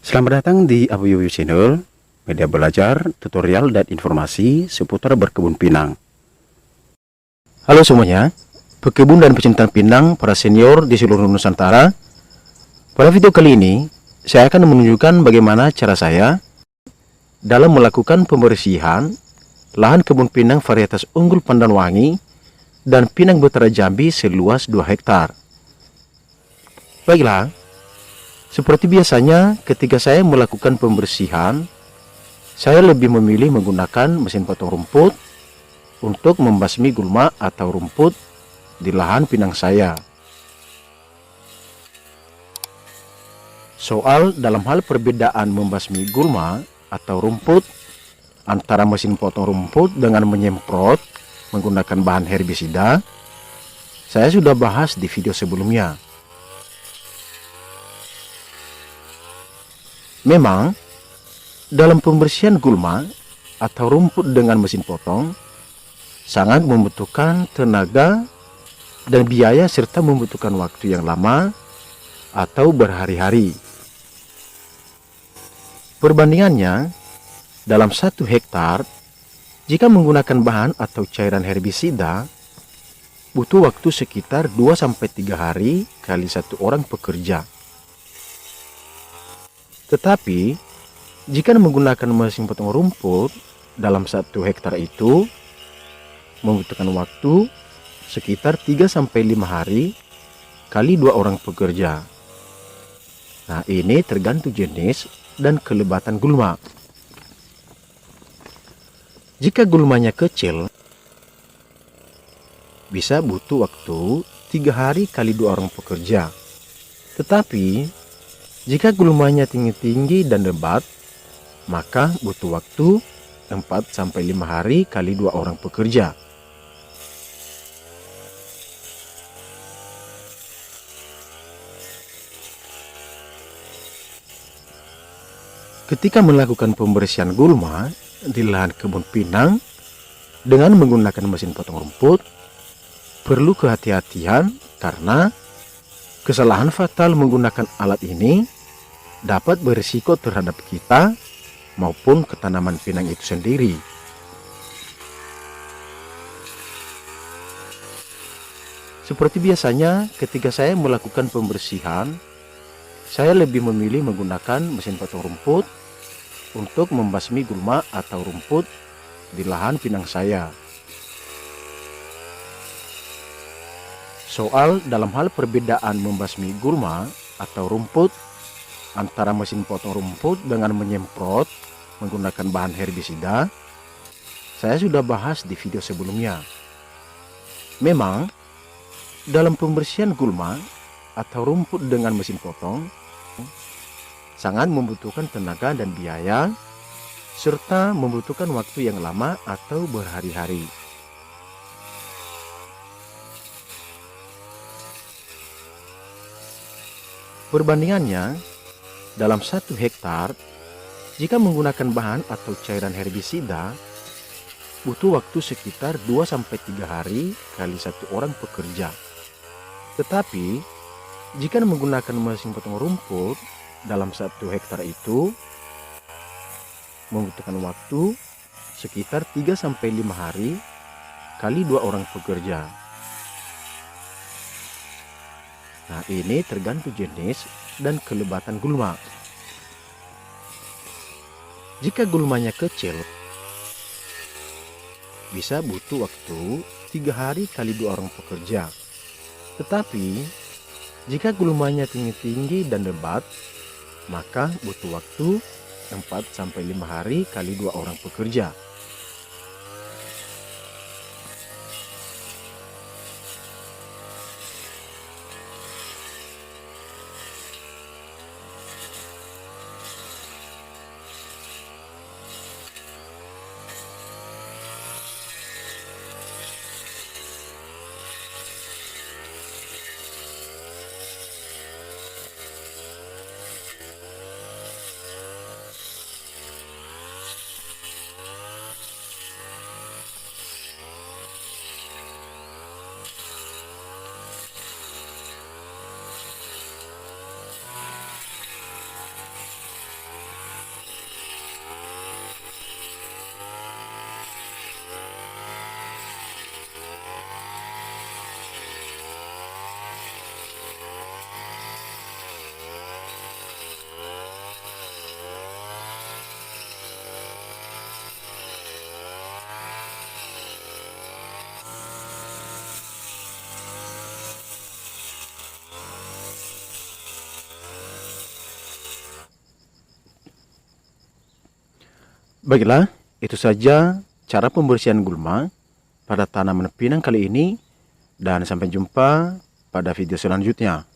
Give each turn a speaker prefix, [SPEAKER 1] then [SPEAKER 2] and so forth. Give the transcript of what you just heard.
[SPEAKER 1] Selamat datang di Abu Yuyu Channel, media belajar, tutorial, dan informasi seputar berkebun pinang. Halo semuanya, pekebun dan pecinta pinang para senior di seluruh Nusantara. Pada video kali ini, saya akan menunjukkan bagaimana cara saya dalam melakukan pembersihan lahan kebun pinang varietas unggul pandan wangi dan pinang betara Jambi seluas 2 hektar. Baiklah, seperti biasanya ketika saya melakukan pembersihan, saya lebih memilih menggunakan mesin potong rumput untuk membasmi gulma atau rumput di lahan pinang saya. Soal dalam hal perbedaan membasmi gulma atau rumput antara mesin potong rumput dengan menyemprot menggunakan bahan herbisida, saya sudah bahas di video sebelumnya. Memang, dalam pembersihan gulma atau rumput dengan mesin potong sangat membutuhkan tenaga dan biaya serta membutuhkan waktu yang lama atau berhari-hari. Perbandingannya, dalam 1 hektar, jika menggunakan bahan atau cairan herbisida, butuh waktu sekitar 2-3 hari kali 1 orang pekerja. Tetapi, jika menggunakan mesin potong rumput dalam 1 hektar itu membutuhkan waktu sekitar 3-5 hari kali 2 orang pekerja. Nah, ini tergantung jenis dan kelebatan gulma. Jika gulmanya kecil, bisa butuh waktu 3 hari kali 2 orang pekerja. Tetapi, jika gulmanya tinggi-tinggi dan lebat, maka butuh waktu 4-5 hari kali 2 orang pekerja. Ketika melakukan pembersihan gulma di lahan kebun pinang dengan menggunakan mesin potong rumput, perlu kehati-hatian karena kesalahan fatal menggunakan alat ini dapat berisiko terhadap kita maupun ke tanaman pinang itu sendiri. Seperti biasanya ketika saya melakukan pembersihan, saya lebih memilih menggunakan mesin potong rumput untuk membasmi gulma atau rumput di lahan pinang saya. Soal dalam hal perbedaan membasmi gulma atau rumput antara mesin potong rumput dengan menyemprot menggunakan bahan herbisida, saya sudah bahas di video sebelumnya. Memang, dalam pembersihan gulma atau rumput dengan mesin potong sangat membutuhkan tenaga dan biaya, serta membutuhkan waktu yang lama atau berhari-hari. Perbandingannya, dalam 1 hektar, jika menggunakan bahan atau cairan herbisida, butuh waktu sekitar 2-3 hari kali 1 orang pekerja. Tetapi, jika menggunakan mesin potong rumput dalam 1 hektar itu membutuhkan waktu sekitar 3-5 hari kali 2 orang pekerja. Nah, ini tergantung jenis dan kelebatan gulma. Jika gulmanya kecil, bisa butuh waktu 3 hari kali 2 orang pekerja. Tetapi, jika gulmanya tinggi-tinggi dan lebat, maka butuh waktu 4-5 hari kali 2 orang pekerja. Baiklah, itu saja cara pembersihan gulma pada tanaman pinang kali ini, dan sampai jumpa pada video selanjutnya.